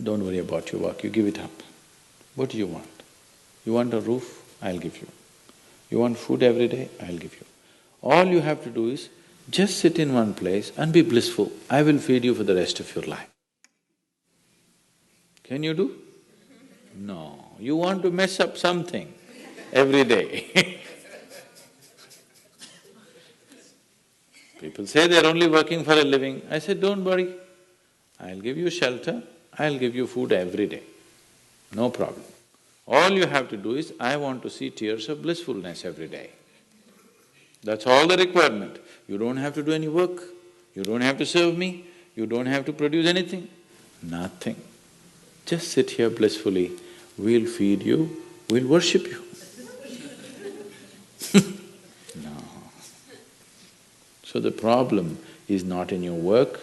don't worry about your work, you give it up. What do you want? You want a roof? I'll give you. You want food every day? I'll give you. All you have to do is just sit in one place and be blissful. I will feed you for the rest of your life. Can you do? No, you want to mess up something every day. People say they're only working for a living. I said, don't worry, I'll give you shelter, I'll give you food every day, no problem. All you have to do is, I want to see tears of blissfulness every day. That's all the requirement. You don't have to do any work, you don't have to serve me, you don't have to produce anything, nothing. Just sit here blissfully, we'll feed you, we'll worship you. No. So the problem is not in your work,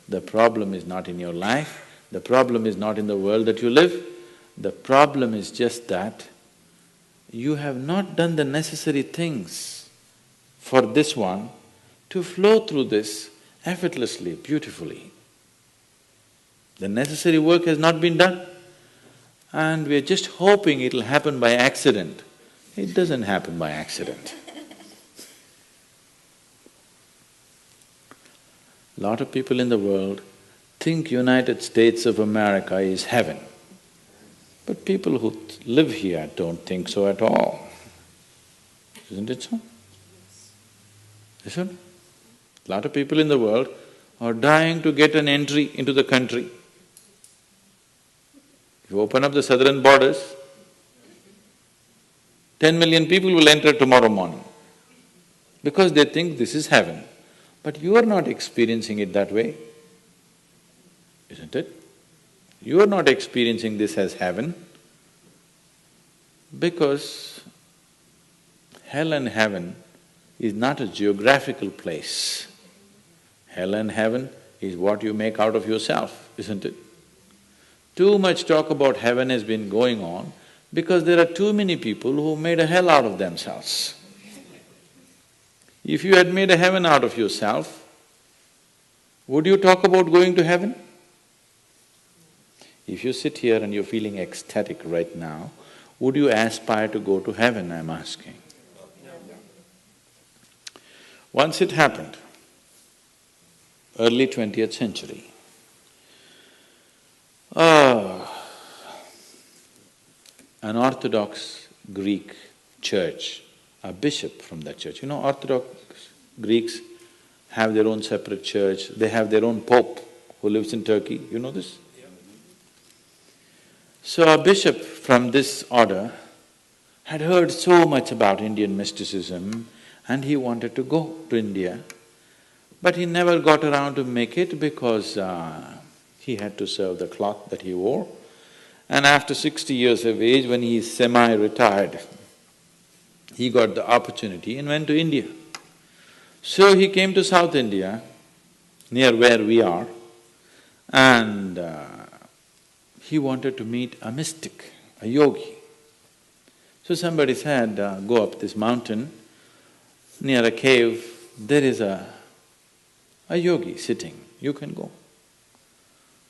the problem is not in your life, the problem is not in the world that you live, the problem is just that you have not done the necessary things for this one to flow through this effortlessly, beautifully. The necessary work has not been done and we are just hoping it'll happen by accident. It doesn't happen by accident. Lot of people in the world think United States of America is heaven. But people who live here don't think so at all. Isn't it so? Isn't it? A lot of people in the world are dying to get an entry into the country. You open up the southern borders, 10 million people will enter tomorrow morning because they think this is heaven. But you are not experiencing it that way, isn't it? You are not experiencing this as heaven because hell and heaven is not a geographical place. Hell and heaven is what you make out of yourself, isn't it? Too much talk about heaven has been going on because there are too many people who made a hell out of themselves. If you had made a heaven out of yourself, would you talk about going to heaven? If you sit here and you're feeling ecstatic right now, would you aspire to go to heaven, I'm asking? Once it happened, early 20th century, an Orthodox Greek church, a bishop from that church, you know, Orthodox Greeks have their own separate church, they have their own pope who lives in Turkey, you know this? So a bishop from this order had heard so much about Indian mysticism and he wanted to go to India, but he never got around to make it because he had to serve the cloth that he wore. And after 60 years of age, when he is semi-retired, he got the opportunity and went to India. So he came to South India, near where we are, and he wanted to meet a mystic, a yogi. So somebody said, go up this mountain, near a cave, there is a yogi sitting, you can go.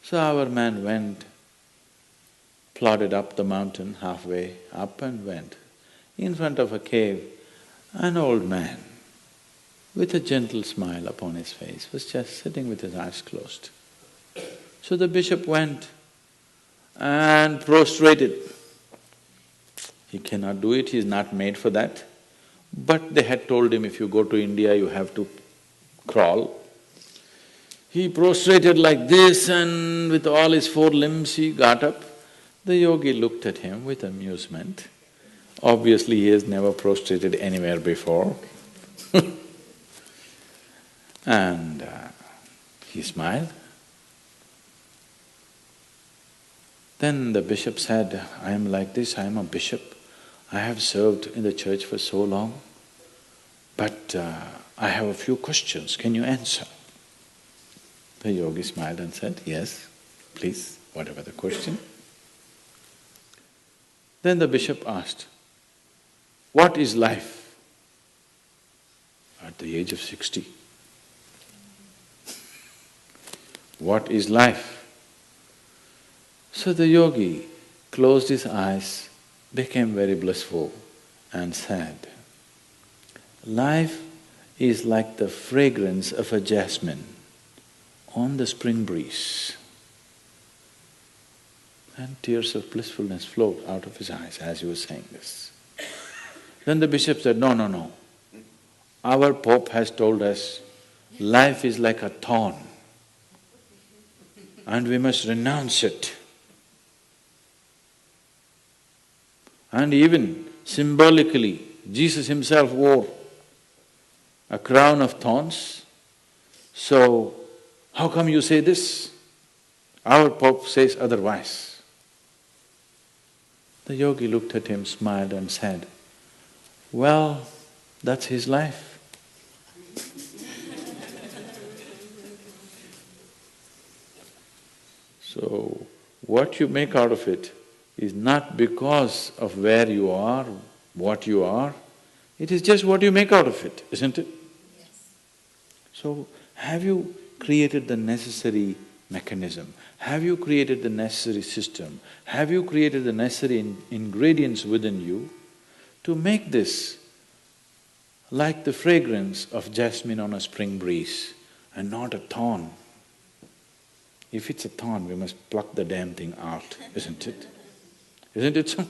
So our man went, plodded up the mountain, halfway up and went. In front of a cave, an old man with a gentle smile upon his face was just sitting with his eyes closed. So the bishop went and prostrated. He cannot do it, he is not made for that. But they had told him, if you go to India, you have to crawl. He prostrated like this and with all his four limbs he got up. The yogi looked at him with amusement. Obviously, he has never prostrated anywhere before. And he smiled. Then the bishop said, I am like this, I am a bishop. I have served in the church for so long, but I have a few questions, can you answer? The yogi smiled and said, yes, please, whatever the question. Then the bishop asked, what is life? At the age of 60. What is life? So the yogi closed his eyes, became very blissful and said, life is like the fragrance of a jasmine on the spring breeze. And tears of blissfulness flowed out of his eyes as he was saying this. Then the bishop said, no, no, no. Our Pope has told us life is like a thorn and we must renounce it. And even symbolically, Jesus himself wore a crown of thorns. So, how come you say this? Our Pope says otherwise. The yogi looked at him, smiled and said, well, that's his life. So, what you make out of it is not because of where you are, what you are, it is just what you make out of it, isn't it? Yes. So, have you created the necessary mechanism? Have you created the necessary system? Have you created the necessary ingredients within you to make this like the fragrance of jasmine on a spring breeze and not a thorn? If it's a thorn, we must pluck the damn thing out, isn't it? Isn't it so?